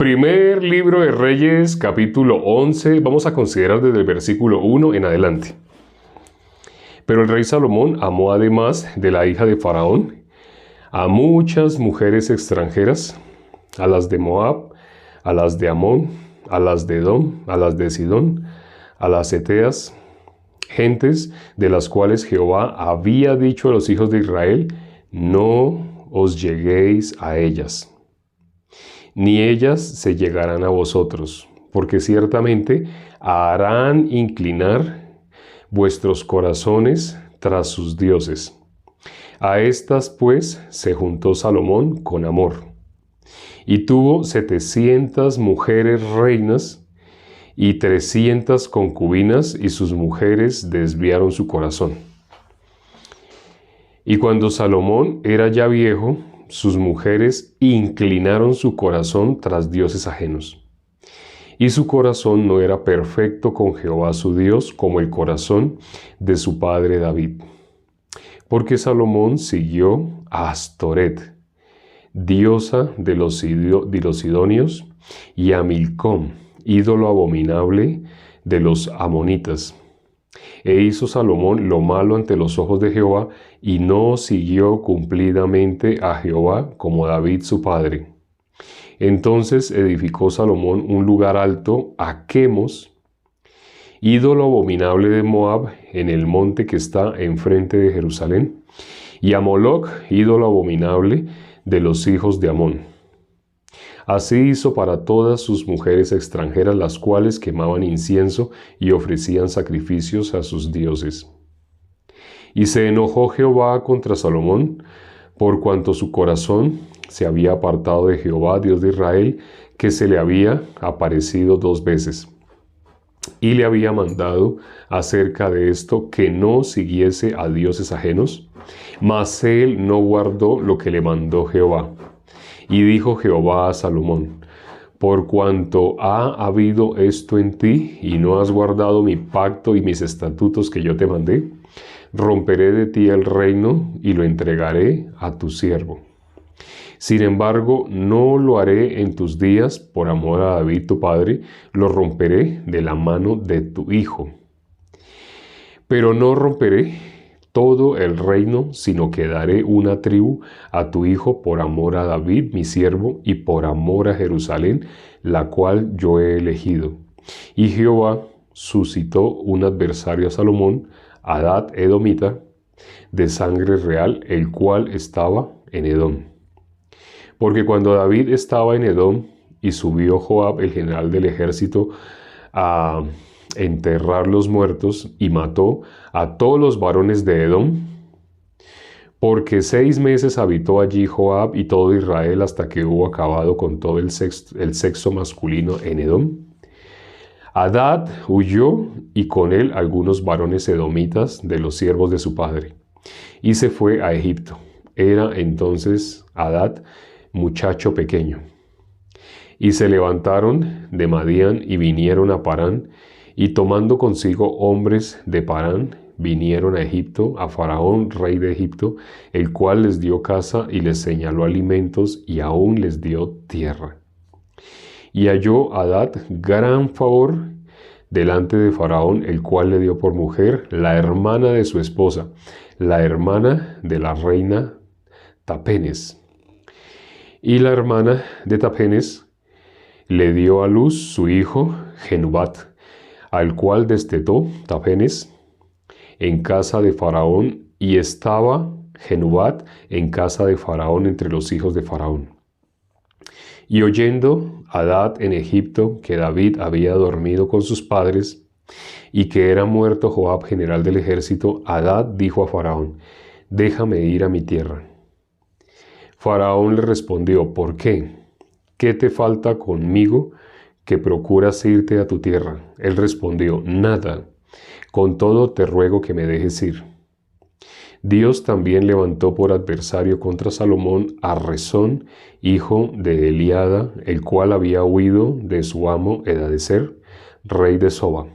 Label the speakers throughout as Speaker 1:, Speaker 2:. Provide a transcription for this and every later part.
Speaker 1: Primer libro de Reyes, capítulo 11, vamos a considerar desde el versículo 1 en adelante. Pero el rey Salomón amó además de la hija de Faraón a muchas mujeres extranjeras, a las de Moab, a las de Amón, a las de Edom, a las de Sidón, a las Eteas, gentes de las cuales Jehová había dicho a los hijos de Israel: no os lleguéis a ellas, ni ellas se llegarán a vosotros, porque ciertamente harán inclinar vuestros corazones tras sus dioses. A estas pues se juntó Salomón con amor, y tuvo 700 mujeres reinas y 300 concubinas, y sus mujeres desviaron su corazón. Y cuando Salomón era ya viejo, sus mujeres inclinaron su corazón tras dioses ajenos. Y su corazón no era perfecto con Jehová su Dios, como el corazón de su padre David. Porque Salomón siguió a Astoret, diosa de los sidonios, y a Milcom, ídolo abominable de los amonitas. E hizo Salomón lo malo ante los ojos de Jehová, y no siguió cumplidamente a Jehová como David su padre. Entonces edificó Salomón un lugar alto a Quemos, ídolo abominable de Moab, en el monte que está enfrente de Jerusalén, y a Moloc, ídolo abominable de los hijos de Amón. Así hizo para todas sus mujeres extranjeras, las cuales quemaban incienso y ofrecían sacrificios a sus dioses. Y se enojó Jehová contra Salomón, por cuanto su corazón se había apartado de Jehová, Dios de Israel, que se le había aparecido 2 veces. Y le había mandado acerca de esto que no siguiese a dioses ajenos, mas él no guardó lo que le mandó Jehová. Y dijo Jehová a Salomón: por cuanto ha habido esto en ti, y no has guardado mi pacto y mis estatutos que yo te mandé, romperé de ti el reino y lo entregaré a tu siervo. Sin embargo, no lo haré en tus días, por amor a David tu padre, lo romperé de la mano de tu hijo. Pero no romperé todo el reino, sino que daré una tribu a tu hijo por amor a David mi siervo, y por amor a Jerusalén, la cual yo he elegido. Y Jehová suscitó un adversario a Salomón, Hadad edomita, de sangre real, el cual estaba en Edom. Porque cuando David estaba en Edom, y subió Joab, el general del ejército, a enterrar los muertos, y mató a todos los varones de Edom, porque 6 meses habitó allí Joab y todo Israel, hasta que hubo acabado con todo el sexo masculino en Edom. Hadad huyó, y con él algunos varones edomitas de los siervos de su padre, y se fue a Egipto. Era entonces Hadad muchacho pequeño. Y se levantaron de Madián y vinieron a Parán, y tomando consigo hombres de Parán, vinieron a Egipto, a Faraón, rey de Egipto, el cual les dio casa y les señaló alimentos, y aún les dio tierra. Y halló Hadad gran favor delante de Faraón, el cual le dio por mujer la hermana de su esposa, la hermana de la reina Tapenes. Y la hermana de Tapenes le dio a luz su hijo Genubat, al cual destetó Tapenes en casa de Faraón, y estaba Genubat en casa de Faraón entre los hijos de Faraón. Y oyendo Hadad en Egipto que David había dormido con sus padres, y que era muerto Joab, general del ejército, Hadad dijo a Faraón: déjame ir a mi tierra. Faraón le respondió: ¿por qué? ¿Qué te falta conmigo que procuras irte a tu tierra? Él respondió: nada, con todo te ruego que me dejes ir. Dios también levantó por adversario contra Salomón a Rezón, hijo de Eliada, el cual había huido de su amo Hadadezer, rey de Soba,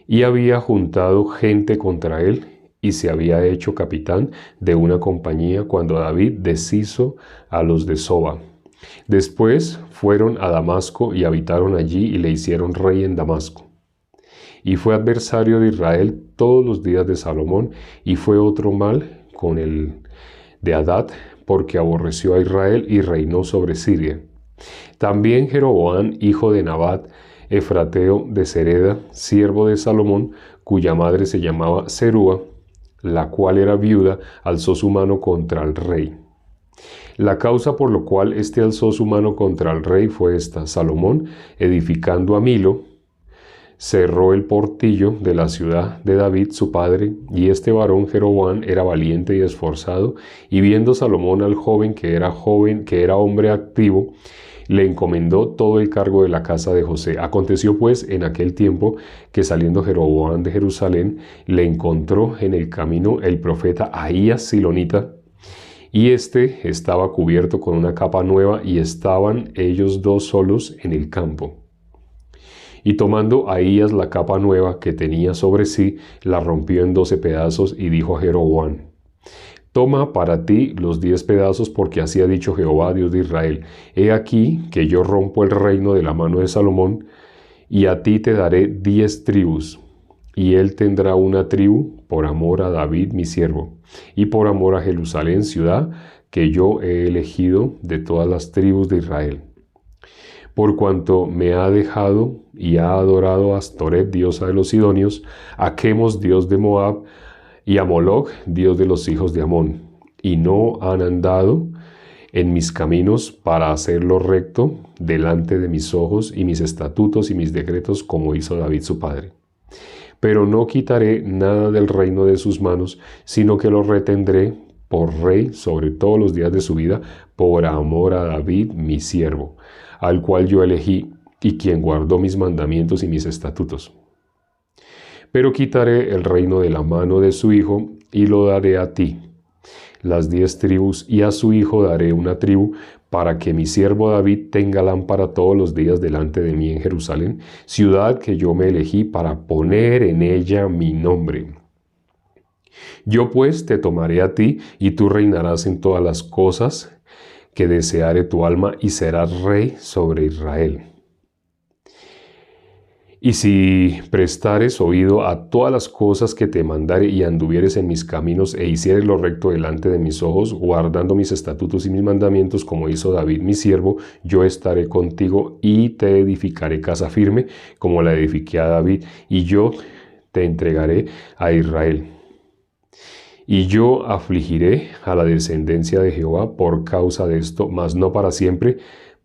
Speaker 1: y había juntado gente contra él, y se había hecho capitán de una compañía cuando David deshizo a los de Soba. Después fueron a Damasco y habitaron allí y le hicieron rey en Damasco. Y fue adversario de Israel todos los días de Salomón, y fue otro mal con el de Hadad, porque aborreció a Israel y reinó sobre Siria. También Jeroboam, hijo de Nabat, efrateo de Sereda, siervo de Salomón, cuya madre se llamaba Serúa, la cual era viuda, alzó su mano contra el rey. La causa por lo cual éste alzó su mano contra el rey fue esta: Salomón, edificando a Milo, cerró el portillo de la ciudad de David su padre, y este varón Jeroboam era valiente y esforzado, y viendo Salomón al joven, que era hombre activo, le encomendó todo el cargo de la casa de José. Aconteció pues en aquel tiempo que saliendo Jeroboam de Jerusalén, le encontró en el camino el profeta Ahías Silonita, y éste estaba cubierto con una capa nueva, y estaban ellos dos solos en el campo. Y tomando Ahías la capa nueva que tenía sobre sí, la rompió en 12 pedazos, y dijo a Jeroboam: Toma para ti los 10 pedazos, porque así ha dicho Jehová, Dios de Israel: He aquí que yo rompo el reino de la mano de Salomón, y a ti te daré 10 tribus, y él tendrá una tribu por amor a David mi siervo, y por amor a Jerusalén, ciudad que yo he elegido de todas las tribus de Israel. Por cuanto me ha dejado y ha adorado a Astoret, diosa de los sidonios, a Chemos, dios de Moab, y a Moloch, dios de los hijos de Amón, y no han andado en mis caminos para hacer lo recto delante de mis ojos, y mis estatutos y mis decretos, como hizo David su padre. Pero no quitaré nada del reino de sus manos, sino que lo retendré por rey sobre todos los días de su vida, por amor a David mi siervo, al cual yo elegí, y quien guardó mis mandamientos y mis estatutos. Pero quitaré el reino de la mano de su hijo, y lo daré a ti, las 10 tribus, y a su hijo daré una tribu, para que mi siervo David tenga lámpara todos los días delante de mí en Jerusalén, ciudad que yo me elegí para poner en ella mi nombre. Yo pues te tomaré a ti, y tú reinarás en todas las cosas que deseare tu alma, y serás rey sobre Israel. Y si prestares oído a todas las cosas que te mandare, y anduvieres en mis caminos, e hicieres lo recto delante de mis ojos, guardando mis estatutos y mis mandamientos, como hizo David mi siervo, yo estaré contigo, y te edificaré casa firme, como la edifiqué a David, y yo te entregaré a Israel. Y yo afligiré a la descendencia de Jehová por causa de esto, mas no para siempre.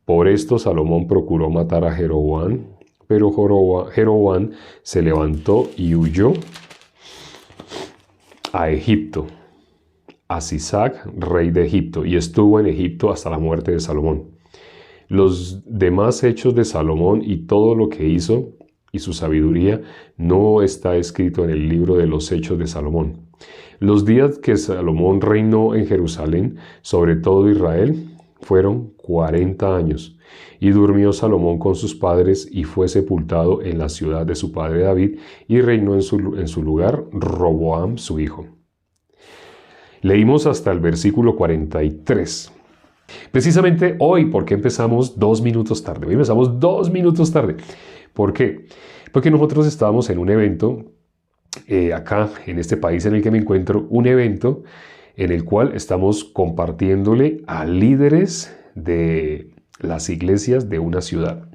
Speaker 1: Por esto Salomón procuró matar a Jeroboam, pero Jeroboam se levantó y huyó a Egipto, a Sisac, rey de Egipto, y estuvo en Egipto hasta la muerte de Salomón. Los demás hechos de Salomón y todo lo que hizo y su sabiduría no está escrito en el libro de los hechos de Salomón. Los días que Salomón reinó en Jerusalén sobre todo Israel fueron 40 años. Y durmió Salomón con sus padres, y fue sepultado en la ciudad de su padre David, y reinó en su lugar Roboam su hijo. Leímos hasta el versículo 43. Precisamente hoy, ¿por qué empezamos 2 minutos tarde? Hoy empezamos 2 minutos tarde. ¿Por qué? Porque nosotros estábamos en un evento, acá en este país en el que me encuentro, un evento en el cual estamos compartiéndole a líderes de las iglesias de una ciudad.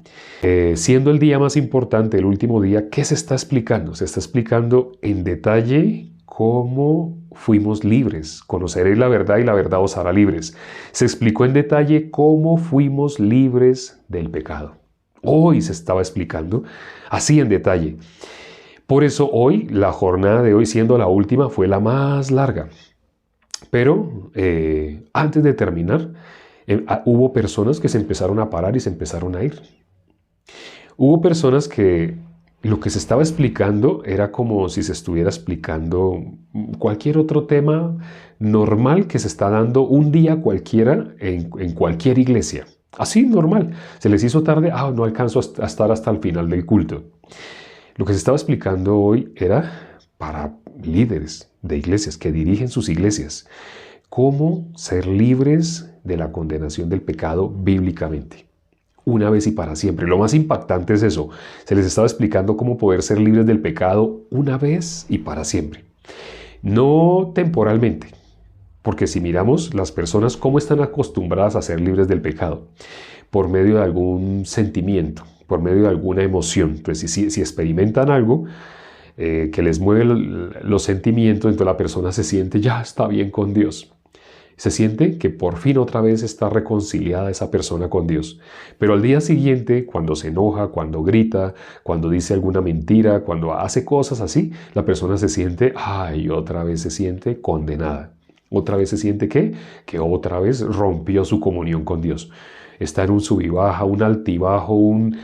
Speaker 1: Siendo el día más importante, el último día, ¿qué se está explicando? Se está explicando en detalle cómo fuimos libres. Conoceréis la verdad y la verdad os hará libres. Se explicó en detalle cómo fuimos libres del pecado. Hoy se estaba explicando así en detalle. Por eso hoy, la jornada de hoy, siendo la última, fue la más larga. Pero antes de terminar, hubo personas que se empezaron a parar y se empezaron a ir. Hubo personas que lo que se estaba explicando era como si se estuviera explicando cualquier otro tema normal que se está dando un día cualquiera en cualquier iglesia. Así, normal. Se les hizo tarde, no alcanzo a estar hasta el final del culto. Lo que se estaba explicando hoy era para líderes de iglesias que dirigen sus iglesias. Cómo ser libres de la condenación del pecado bíblicamente. Una vez y para siempre. Lo más impactante es eso. Se les estaba explicando cómo poder ser libres del pecado una vez y para siempre. No temporalmente. Porque si miramos las personas cómo están acostumbradas a ser libres del pecado, por medio de algún sentimiento, por medio de alguna emoción. Entonces, si experimentan algo que les mueve los sentimientos, entonces la persona se siente, ya está bien con Dios. Se siente que por fin otra vez está reconciliada esa persona con Dios. Pero al día siguiente, cuando se enoja, cuando grita, cuando dice alguna mentira, cuando hace cosas así, la persona se siente, ay, otra vez se siente condenada. Otra vez se siente que otra vez rompió su comunión con Dios. Está en un sub y baja, un altibajo, un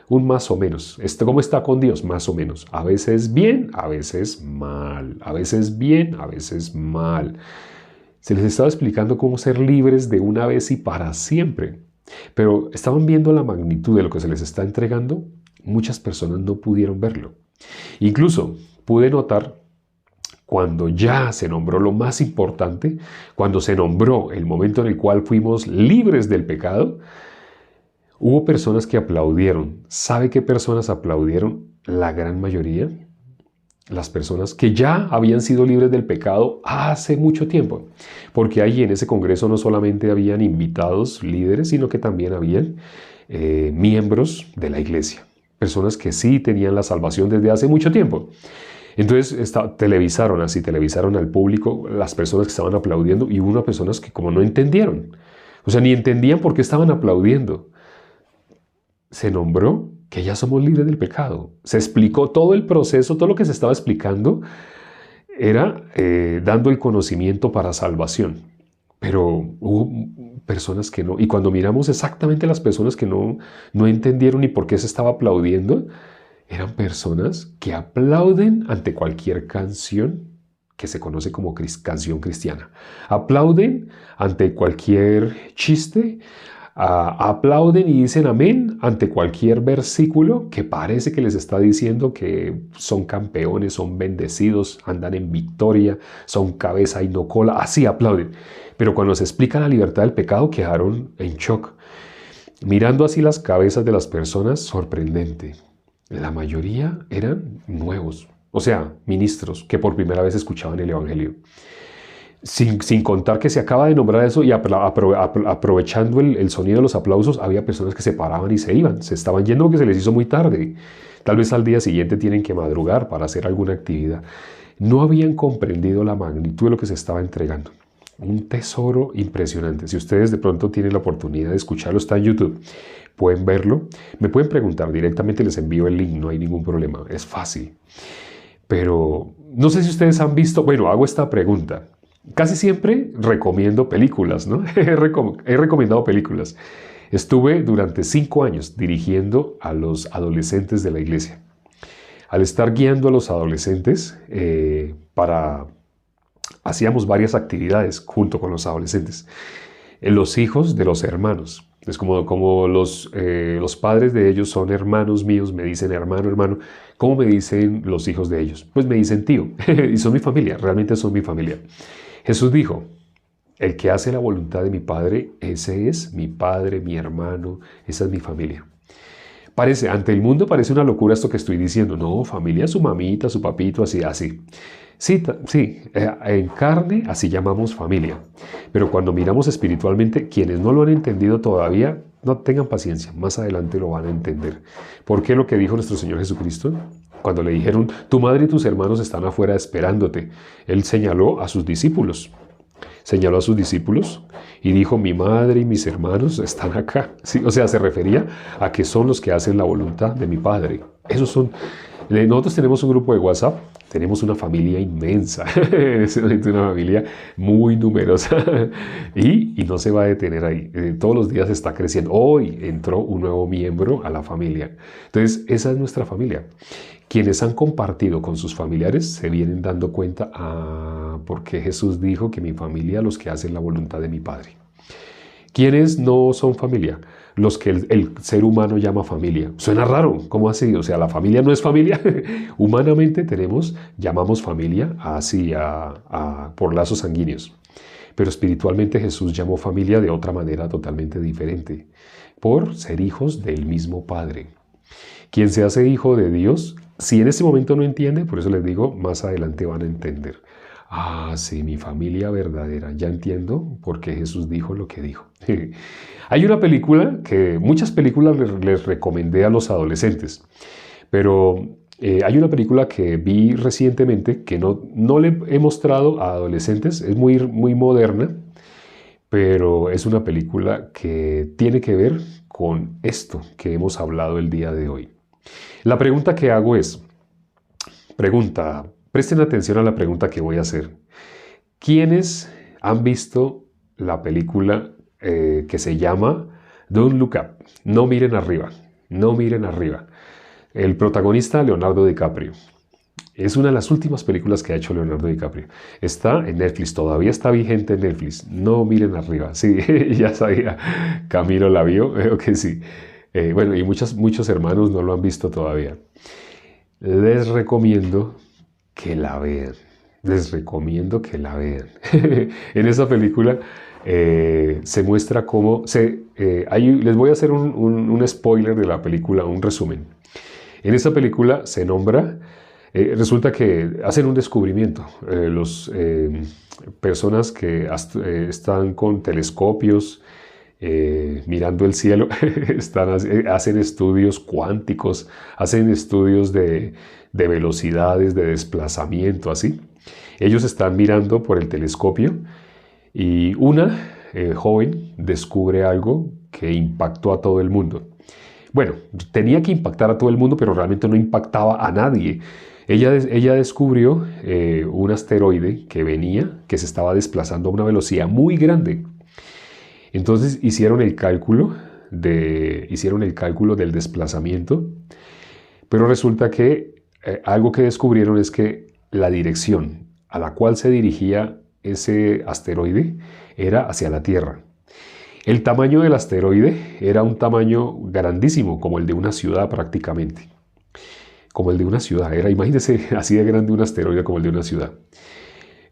Speaker 1: más o menos. ¿Cómo está con Dios? Más o menos. A veces bien, a veces mal. A veces bien, a veces mal. Se les estaba explicando cómo ser libres de una vez y para siempre. Pero estaban viendo la magnitud de lo que se les está entregando. Muchas personas no pudieron verlo. Incluso pude notar cuando ya se nombró lo más importante, cuando se nombró el momento en el cual fuimos libres del pecado, hubo personas que aplaudieron. ¿Sabe qué personas aplaudieron? La gran mayoría. Las personas que ya habían sido libres del pecado hace mucho tiempo. Porque ahí en ese congreso no solamente habían invitados líderes, sino que también habían miembros de la iglesia. Personas que sí tenían la salvación desde hace mucho tiempo. Entonces televisaron al público las personas que estaban aplaudiendo y hubo unas personas que como no entendieron. O sea, ni entendían por qué estaban aplaudiendo. Se nombró que ya somos libres del pecado. Se explicó todo el proceso, todo lo que se estaba explicando era dando el conocimiento para salvación. Pero hubo personas que no. Y cuando miramos exactamente las personas que no entendieron ni por qué se estaba aplaudiendo, eran personas que aplauden ante cualquier canción que se conoce como canción cristiana. Aplauden ante cualquier chiste, aplauden y dicen amén ante cualquier versículo que parece que les está diciendo que son campeones, son bendecidos, andan en victoria, son cabeza y no cola. Así aplauden. Pero cuando se explica la libertad del pecado, quedaron en shock. Mirando así las cabezas de las personas, sorprendente. La mayoría eran nuevos, o sea, ministros que por primera vez escuchaban el Evangelio. Sin contar que se acaba de nombrar eso y aprovechando el sonido de los aplausos, había personas que se paraban y se iban. Se estaban yendo porque se les hizo muy tarde. Tal vez al día siguiente tienen que madrugar para hacer alguna actividad. No habían comprendido la magnitud de lo que se estaba entregando. Un tesoro impresionante. Si ustedes de pronto tienen la oportunidad de escucharlo, está en YouTube. Pueden verlo. Me pueden preguntar directamente, les envío el link, no hay ningún problema. Es fácil. Pero no sé si ustedes han visto, bueno, hago esta pregunta. Casi siempre recomiendo películas, ¿no? He recomendado películas. Estuve durante 5 años dirigiendo a los adolescentes de la iglesia. Al estar guiando a los adolescentes, hacíamos varias actividades junto con los adolescentes. Los hijos de los hermanos. Es como los padres de ellos son hermanos míos, me dicen hermano. ¿Cómo me dicen los hijos de ellos? Pues me dicen tío. Y son mi familia, realmente son mi familia. Jesús dijo, el que hace la voluntad de mi Padre, ese es mi padre, mi hermano, esa es mi familia. Ante el mundo parece una locura esto que estoy diciendo. No, familia, su mamita, su papito, así. Sí, en carne así llamamos familia. Pero cuando miramos espiritualmente, quienes no lo han entendido todavía, no tengan paciencia, más adelante lo van a entender. ¿Por qué lo que dijo nuestro Señor Jesucristo? Cuando le dijeron, tu madre y tus hermanos están afuera esperándote. Él señaló a sus discípulos. Y dijo, mi madre y mis hermanos están acá. Sí, o sea, se refería a que son los que hacen la voluntad de mi Padre. Nosotros tenemos un grupo de WhatsApp, tenemos una familia inmensa, una familia muy numerosa y no se va a detener ahí. Todos los días está creciendo. Hoy entró un nuevo miembro a la familia. Entonces, esa es nuestra familia. Quienes han compartido con sus familiares se vienen dando cuenta, porque Jesús dijo que mi familia, los que hacen la voluntad de mi Padre. ¿Quiénes no son familia? Los que el ser humano llama familia. Suena raro, ¿cómo así? O sea, la familia no es familia. Humanamente llamamos familia así por lazos sanguíneos. Pero espiritualmente Jesús llamó familia de otra manera totalmente diferente, por ser hijos del mismo Padre. Quien se hace hijo de Dios, si en este momento no entiende, por eso les digo, más adelante van a entender. Ah, sí, mi familia verdadera. Ya entiendo por qué Jesús dijo lo que dijo. Hay una película que muchas películas les recomendé a los adolescentes, pero hay una película que vi recientemente que no le he mostrado a adolescentes, es muy, muy moderna, pero es una película que tiene que ver con esto que hemos hablado el día de hoy. La pregunta que hago es, presten atención a la pregunta que voy a hacer. ¿Quiénes han visto la película que se llama Don't Look Up? No miren arriba, no miren arriba. El protagonista, Leonardo DiCaprio. Es una de las últimas películas que ha hecho Leonardo DiCaprio. Está en Netflix, todavía está vigente en Netflix. No miren arriba. Sí, ya sabía. Camilo la vio, veo que sí. Bueno, y muchos hermanos no lo han visto todavía. Les recomiendo que la vean. Les recomiendo que la vean. En esa película se muestra cómo... les voy a hacer un spoiler de la película, un resumen. En esa película se nombra... resulta que hacen un descubrimiento. Personas que están con telescopios mirando el cielo, hacen estudios cuánticos, hacen estudios de velocidades, de desplazamiento, así. Ellos están mirando por el telescopio y una joven descubre algo que impactó a todo el mundo. Bueno, tenía que impactar a todo el mundo, pero realmente no impactaba a nadie. Ella descubrió un asteroide que se estaba desplazando a una velocidad muy grande. Entonces hicieron el cálculo del desplazamiento, pero resulta que algo que descubrieron es que la dirección a la cual se dirigía ese asteroide era hacia la Tierra. El tamaño del asteroide era un tamaño grandísimo, como el de una ciudad prácticamente. Como el de una ciudad. Imagínense así de grande un asteroide como el de una ciudad.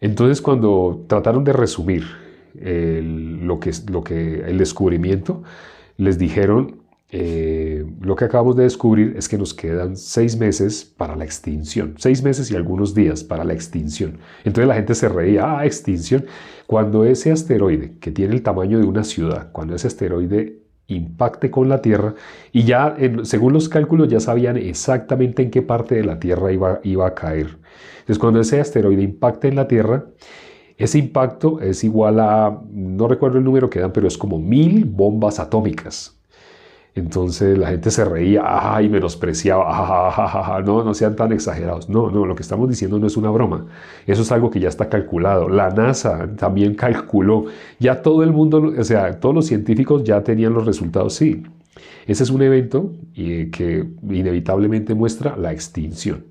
Speaker 1: Entonces, cuando trataron de resumir el descubrimiento, les dijeron, lo que acabamos de descubrir es que nos quedan 6 meses para la extinción. 6 meses y algunos días para la extinción. Entonces la gente se reía, extinción. Cuando ese asteroide, que tiene el tamaño de una ciudad, cuando ese asteroide impacte con la Tierra, y ya según los cálculos ya sabían exactamente en qué parte de la Tierra iba a caer. Entonces cuando ese asteroide impacte en la Tierra, ese impacto es igual a, no recuerdo el número que dan, pero es como 1000 bombas atómicas. Entonces la gente se reía y menospreciaba. No sean tan exagerados. No, lo que estamos diciendo no es una broma. Eso es algo que ya está calculado. La NASA también calculó. Ya todo el mundo, o sea, todos los científicos ya tenían los resultados. Sí, ese es un evento que inevitablemente muestra la extinción.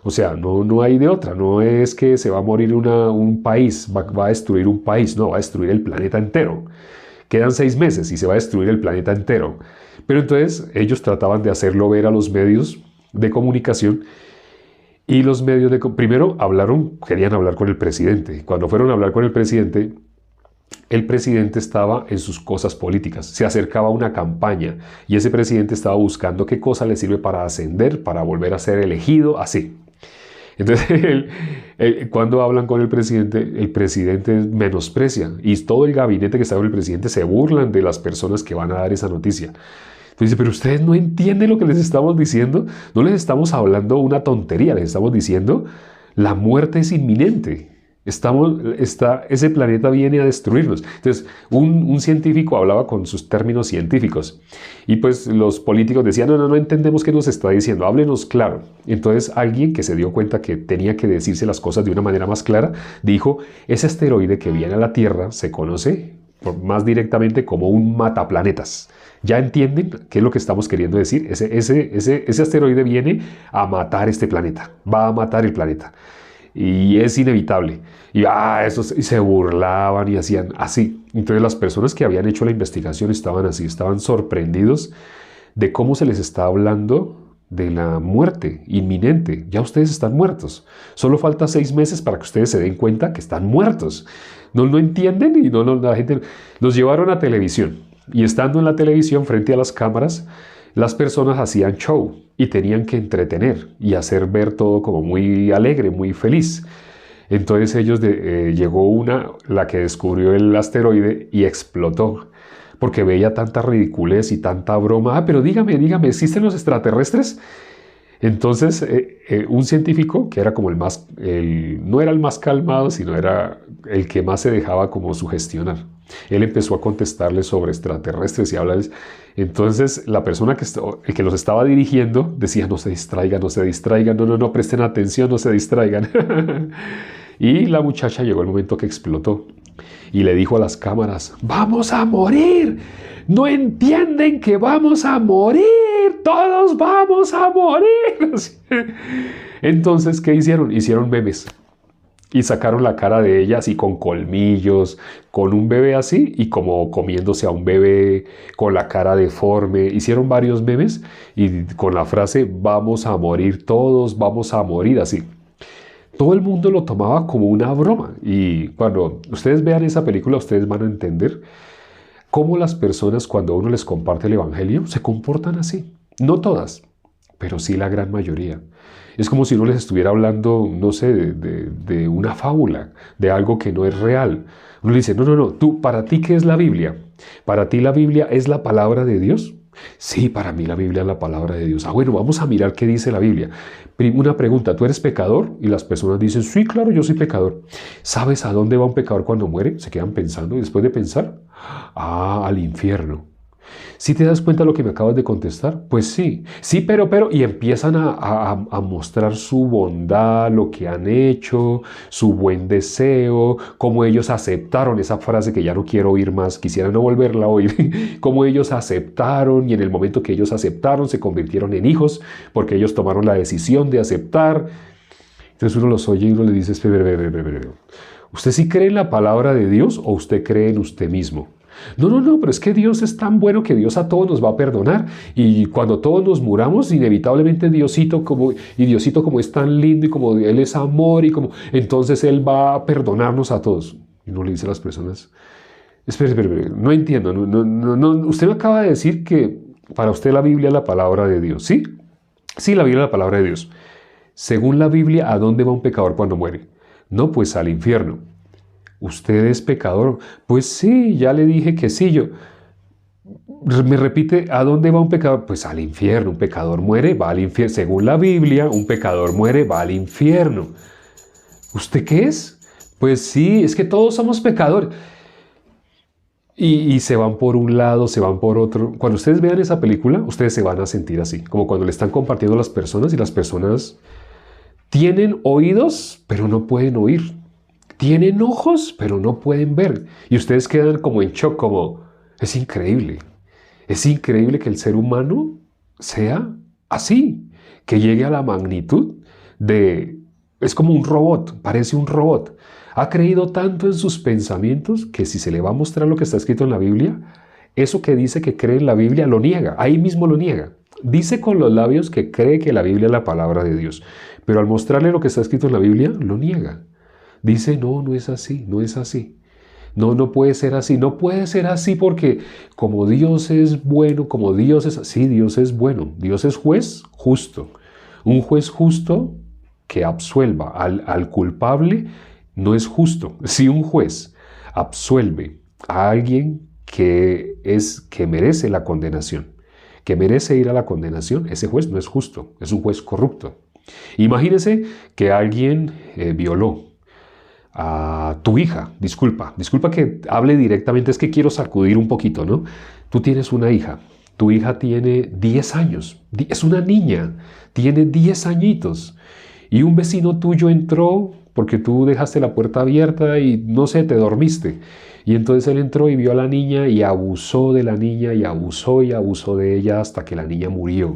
Speaker 1: O sea, no hay de otra. No es que se va a morir un país, va a destruir un país. No, va a destruir el planeta entero. Quedan 6 meses y se va a destruir el planeta entero. Pero entonces ellos trataban de hacerlo ver a los medios de comunicación y los medios primero querían hablar con el presidente. Cuando fueron a hablar con el presidente estaba en sus cosas políticas, se acercaba a una campaña y ese presidente estaba buscando qué cosa le sirve para ascender, para volver a ser elegido, así. Entonces, cuando hablan con el presidente menosprecia y todo el gabinete que está con el presidente se burlan de las personas que van a dar esa noticia. Entonces dice, pero ustedes no entienden lo que les estamos diciendo, no les estamos hablando una tontería, les estamos diciendo la muerte es inminente. Ese planeta viene a destruirnos. Entonces, un científico hablaba con sus términos científicos y pues los políticos decían, no entendemos qué nos está diciendo, háblenos claro. Entonces, alguien que se dio cuenta que tenía que decirse las cosas de una manera más clara, dijo, ese asteroide que viene a la Tierra se conoce más directamente como un mataplanetas. ¿Ya entienden qué es lo que estamos queriendo decir? Ese asteroide viene a matar este planeta, va a matar el planeta. y es inevitable. Y se burlaban y hacían así. Entonces las personas que habían hecho la investigación estaban así, estaban sorprendidos de cómo se les está hablando de la muerte inminente. Ya ustedes están muertos. Solo falta 6 meses para que ustedes se den cuenta que están muertos. No entienden y la gente los llevaron a televisión. Y estando en la televisión frente a las cámaras, las personas hacían show y tenían que entretener y hacer ver todo como muy alegre, muy feliz. Entonces llegó la que descubrió el asteroide y explotó, porque veía tanta ridiculez y tanta broma. Pero dígame, ¿existen los extraterrestres? Entonces, un científico que era como no era el más calmado, sino era el que más se dejaba como sugestionar. Él empezó a contestarle sobre extraterrestres y hablarles. Entonces, la persona el que los estaba dirigiendo decía: no se distraigan, no, presten atención, no se distraigan. Y la muchacha llegó el momento que explotó y le dijo a las cámaras: ¡vamos a morir! ¿No entienden que vamos a morir? ¡Todos vamos a morir! Entonces, ¿qué hicieron? Hicieron memes y sacaron la cara de ella así con colmillos, con un bebé así y como comiéndose a un bebé con la cara deforme. Hicieron varios memes y con la frase: vamos a morir todos, vamos a morir, así. Todo el mundo lo tomaba como una broma, y cuando ustedes vean esa película ustedes van a entender cómo las personas, cuando uno les comparte el evangelio, se comportan así. No todas, pero sí la gran mayoría. Es como si uno les estuviera hablando, no sé, de una fábula, de algo que no es real. Uno le dice: no, ¿para ti qué es la Biblia? ¿Para ti la Biblia es la palabra de Dios? Sí, para mí la Biblia es la palabra de Dios. Bueno, vamos a mirar qué dice la Biblia. Una pregunta: ¿tú eres pecador? Y las personas dicen: sí, claro, yo soy pecador. ¿Sabes a dónde va un pecador cuando muere? Se quedan pensando y después de pensar: al infierno. ¿Sí te das cuenta de lo que me acabas de contestar? Pues sí, pero, y empiezan a mostrar su bondad, lo que han hecho, su buen deseo, cómo ellos aceptaron esa frase que ya no quiero oír más, quisiera no volverla a oír, cómo ellos aceptaron, y en el momento que ellos aceptaron se convirtieron en hijos, porque ellos tomaron la decisión de aceptar. Entonces uno los oye y uno le dice: ¿usted sí cree en la palabra de Dios o usted cree en usted mismo? No, pero es que Dios es tan bueno que Dios a todos nos va a perdonar, y cuando todos nos muramos, inevitablemente Diosito como es tan lindo y como Él es amor, entonces Él va a perdonarnos a todos. Y uno le dice a las personas: espere, no entiendo, no, usted me acaba de decir que para usted la Biblia es la palabra de Dios, ¿sí? Sí, la Biblia es la palabra de Dios. Según la Biblia, ¿a dónde va un pecador cuando muere? No, pues al infierno. ¿Usted es pecador? Pues sí, ya le dije que sí. Me repite: ¿a dónde va un pecador? Pues al infierno. Un pecador muere, va al infierno. Según la Biblia, un pecador muere, va al infierno. ¿Usted qué es? Pues sí, es que todos somos pecadores. Y se van por un lado, se van por otro. Cuando ustedes vean esa película, ustedes se van a sentir así, como cuando le están compartiendo a las personas y las personas tienen oídos, pero no pueden oír. Tienen ojos, pero no pueden ver. Y ustedes quedan como en shock, como: es increíble. Es increíble que el ser humano sea así, que llegue a la magnitud es como un robot, parece un robot. Ha creído tanto en sus pensamientos que si se le va a mostrar lo que está escrito en la Biblia, eso que dice que cree en la Biblia lo niega, ahí mismo lo niega. Dice con los labios que cree que la Biblia es la palabra de Dios, pero al mostrarle lo que está escrito en la Biblia, lo niega. Dice: no es así, no es así. No puede ser así, no puede ser así, porque como Dios es bueno, sí, Dios es bueno, Dios es juez justo. Un juez justo que absuelva al culpable no es justo. Si un juez absuelve a alguien que merece la condenación, que merece ir a la condenación, ese juez no es justo, es un juez corrupto. Imagínese que alguien violó a tu hija. Disculpa que hable directamente, es que quiero sacudir un poquito, ¿no? Tú tienes una hija, tu hija tiene 10 años, es una niña, tiene 10 añitos, y un vecino tuyo entró porque tú dejaste la puerta abierta y no sé, te dormiste. Y entonces él entró y vio a la niña y abusó de la niña y abusó de ella hasta que la niña murió.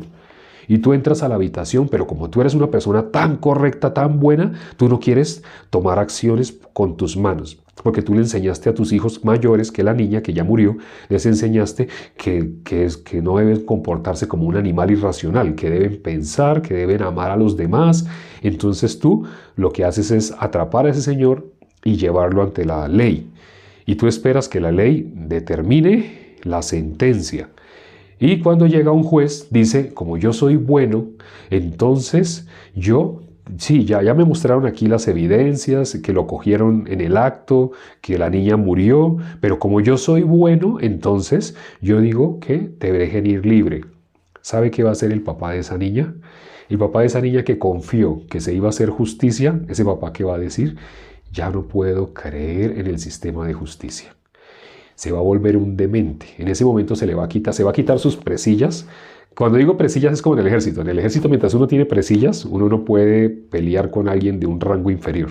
Speaker 1: y tú entras a la habitación, pero como tú eres una persona tan correcta, tan buena, tú no quieres tomar acciones con tus manos. Porque tú le enseñaste a tus hijos mayores, que la niña que ya murió, les enseñaste que no deben comportarse como un animal irracional, que deben pensar, que deben amar a los demás. Entonces tú lo que haces es atrapar a ese señor y llevarlo ante la ley. Y tú esperas que la ley determine la sentencia. Y cuando llega un juez, dice, como yo soy bueno, entonces yo... Sí, ya me mostraron aquí las evidencias, que lo cogieron en el acto, que la niña murió, pero como yo soy bueno, entonces yo digo que te dejen ir libre. ¿Sabe qué va a hacer el papá de esa niña? El papá de esa niña que confió que se iba a hacer justicia, ese papá que va a decir, ya no puedo creer en el sistema de justicia. Se va a volver un demente. En ese momento se va a quitar sus presillas. Cuando digo presillas es como en el ejército. En el ejército, mientras uno tiene presillas, uno no puede pelear con alguien de un rango inferior.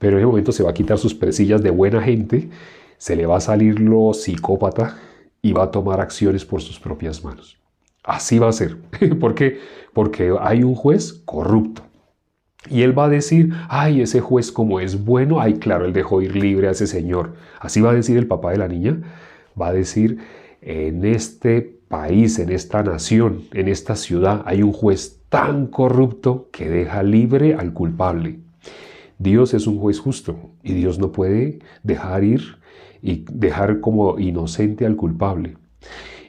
Speaker 1: Pero en ese momento se va a quitar sus presillas de buena gente, se le va a salir lo psicópata y va a tomar acciones por sus propias manos. Así va a ser. ¿Por qué? Porque hay un juez corrupto. Y él va a decir, ay, ese juez como es bueno, ay, claro, él dejó ir libre a ese señor. Así va a decir el papá de la niña. Va a decir, en este país, en esta nación, en esta ciudad, hay un juez tan corrupto que deja libre al culpable. Dios es un juez justo y Dios no puede dejar ir y dejar como inocente al culpable.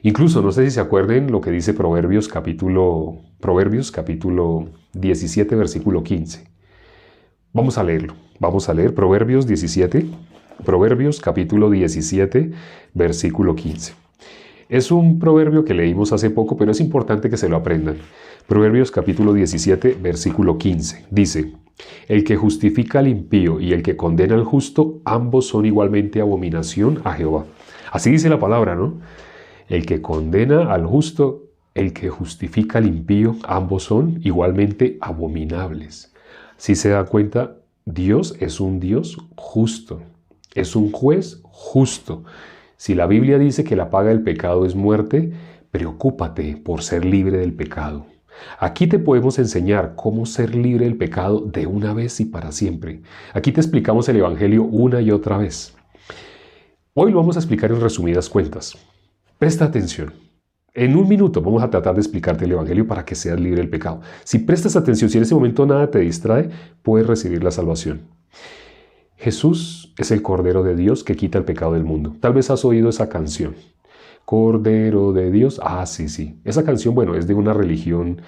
Speaker 1: Incluso, no sé si se acuerden lo que dice Proverbios capítulo 17, versículo 15. Vamos a leerlo. Vamos a leer Proverbios capítulo 17, versículo 15. Es un proverbio que leímos hace poco, pero es importante que se lo aprendan. Proverbios capítulo 17, versículo 15. Dice, el que justifica al impío y el que condena al justo, ambos son igualmente abominación a Jehová. Así dice la palabra, ¿no? El que condena al justo, el que justifica al impío, ambos son igualmente abominables. Si se da cuenta, Dios es un Dios justo, es un juez justo. Si la Biblia dice que la paga del pecado es muerte, preocúpate por ser libre del pecado. Aquí te podemos enseñar cómo ser libre del pecado de una vez y para siempre. Aquí te explicamos el Evangelio una y otra vez. Hoy lo vamos a explicar en resumidas cuentas. Presta atención. En un minuto vamos a tratar de explicarte el Evangelio para que seas libre del pecado. Si prestas atención, si en ese momento nada te distrae, puedes recibir la salvación. Jesús es el Cordero de Dios que quita el pecado del mundo. Tal vez has oído esa canción. Cordero de Dios. Ah, sí. Esa canción, bueno, es de una religión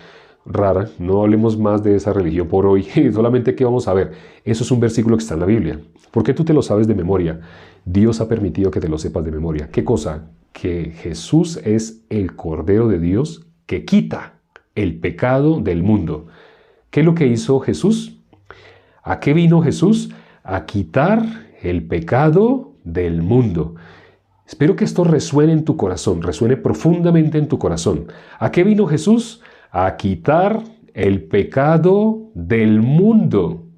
Speaker 1: rara. No hablemos más de esa religión por hoy. Solamente que vamos a ver. Eso es un versículo que está en la Biblia. ¿Por qué tú te lo sabes de memoria? Dios ha permitido que te lo sepas de memoria. ¿Qué cosa? Que Jesús es el Cordero de Dios que quita el pecado del mundo. ¿Qué es lo que hizo Jesús? ¿A qué vino Jesús? A quitar el pecado del mundo. Espero que esto resuene en tu corazón, resuene profundamente en tu corazón. ¿A qué vino Jesús? A quitar el pecado del mundo.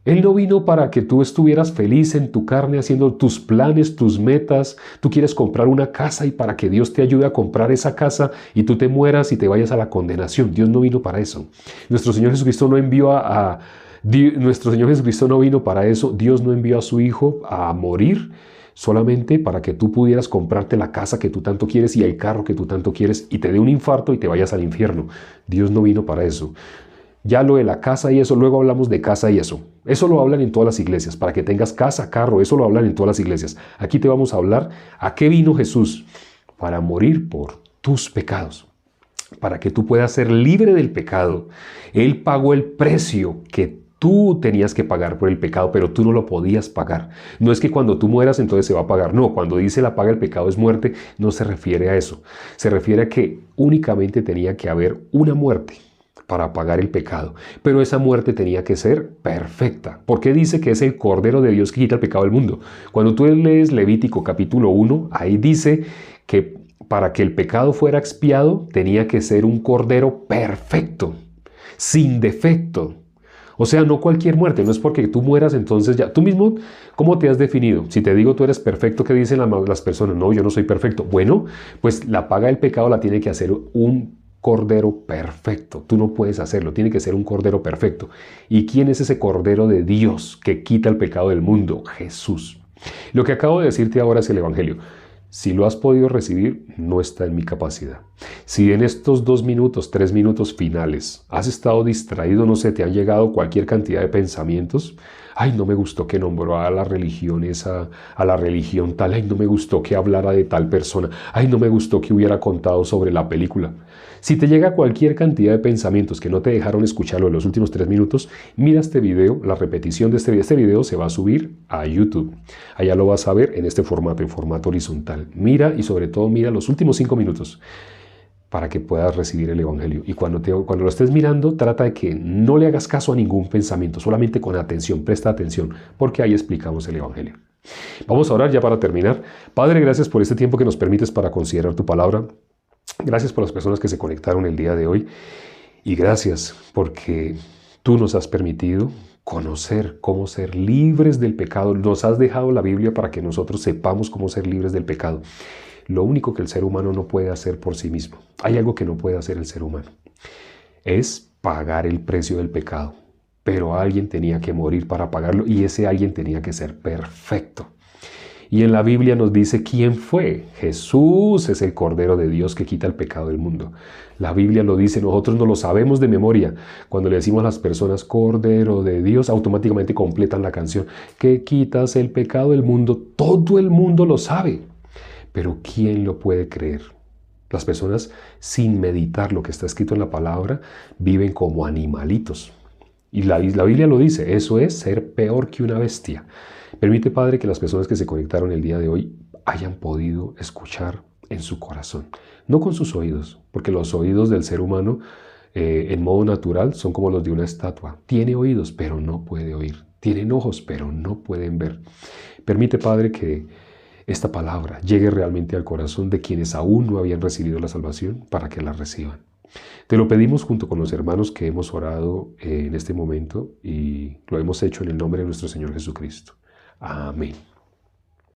Speaker 1: Él no vino para que tú estuvieras feliz en tu carne haciendo tus planes, tus metas. Tú quieres comprar una casa y para que Dios te ayude a comprar esa casa y tú te mueras y te vayas a la condenación. Dios no vino para eso. Nuestro Señor Jesucristo no vino para eso. Dios no envió a su Hijo a morir solamente para que tú pudieras comprarte la casa que tú tanto quieres y el carro que tú tanto quieres y te dé un infarto y te vayas al infierno. Dios no vino para eso. Ya lo de la casa y eso, luego hablamos de casa y eso. Eso lo hablan en todas las iglesias, para que tengas casa, carro, eso lo hablan en todas las iglesias. Aquí te vamos a hablar, ¿a qué vino Jesús? Para morir por tus pecados, para que tú puedas ser libre del pecado. Él pagó el precio que tú tenías que pagar por el pecado, pero tú no lo podías pagar. No es que cuando tú mueras entonces se va a pagar. No, cuando dice la paga del pecado es muerte, no se refiere a eso. Se refiere a que únicamente tenía que haber una muerte para pagar el pecado. Pero esa muerte tenía que ser perfecta. ¿Por qué dice que es el Cordero de Dios que quita el pecado del mundo? Cuando tú lees Levítico capítulo 1, ahí dice que para que el pecado fuera expiado tenía que ser un cordero perfecto, sin defecto. O sea, no cualquier muerte, no es porque tú mueras entonces ya. Tú mismo, ¿cómo te has definido? Si te digo tú eres perfecto, ¿qué dicen las personas? No, yo no soy perfecto. Bueno, pues la paga del pecado la tiene que hacer un cordero perfecto. Tú no puedes hacerlo, tiene que ser un cordero perfecto. ¿Y quién es ese cordero de Dios que quita el pecado del mundo? Jesús. Lo que acabo de decirte ahora es el Evangelio. Si lo has podido recibir, no está en mi capacidad. Si en estos 2 minutos, 3 minutos finales has estado distraído, no sé, te han llegado cualquier cantidad de pensamientos. Ay, no me gustó que nombró a la religión esa, a la religión tal. Ay, no me gustó que hablara de tal persona. Ay, no me gustó que hubiera contado sobre la película. Si te llega cualquier cantidad de pensamientos que no te dejaron escucharlo en los últimos 3 minutos, mira este video, la repetición de este video se va a subir a YouTube. Allá lo vas a ver en este formato, en formato horizontal. Mira y sobre todo mira los últimos 5 minutos para que puedas recibir el Evangelio. Y cuando lo estés mirando, trata de que no le hagas caso a ningún pensamiento, solamente con atención, presta atención, porque ahí explicamos el Evangelio. Vamos a orar ya para terminar. Padre, gracias por este tiempo que nos permites para considerar tu palabra. Gracias por las personas que se conectaron el día de hoy y gracias porque tú nos has permitido conocer cómo ser libres del pecado. Nos has dejado la Biblia para que nosotros sepamos cómo ser libres del pecado. Lo único que el ser humano no puede hacer por sí mismo, hay algo que no puede hacer el ser humano, es pagar el precio del pecado. Pero alguien tenía que morir para pagarlo y ese alguien tenía que ser perfecto. Y en la Biblia nos dice quién fue. Jesús es el Cordero de Dios que quita el pecado del mundo. La Biblia lo dice, nosotros no lo sabemos de memoria. Cuando le decimos a las personas Cordero de Dios, automáticamente completan la canción. Que quitas el pecado del mundo. Todo el mundo lo sabe. Pero ¿quién lo puede creer? Las personas, sin meditar lo que está escrito en la palabra, viven como animalitos. Y la Biblia lo dice, eso es ser peor que una bestia. Permite, Padre, que las personas que se conectaron el día de hoy hayan podido escuchar en su corazón, no con sus oídos, porque los oídos del ser humano en modo natural son como los de una estatua. Tiene oídos, pero no puede oír. Tienen ojos, pero no pueden ver. Permite, Padre, que esta palabra llegue realmente al corazón de quienes aún no habían recibido la salvación para que la reciban. Te lo pedimos junto con los hermanos que hemos orado en este momento y lo hemos hecho en el nombre de nuestro Señor Jesucristo. Amén.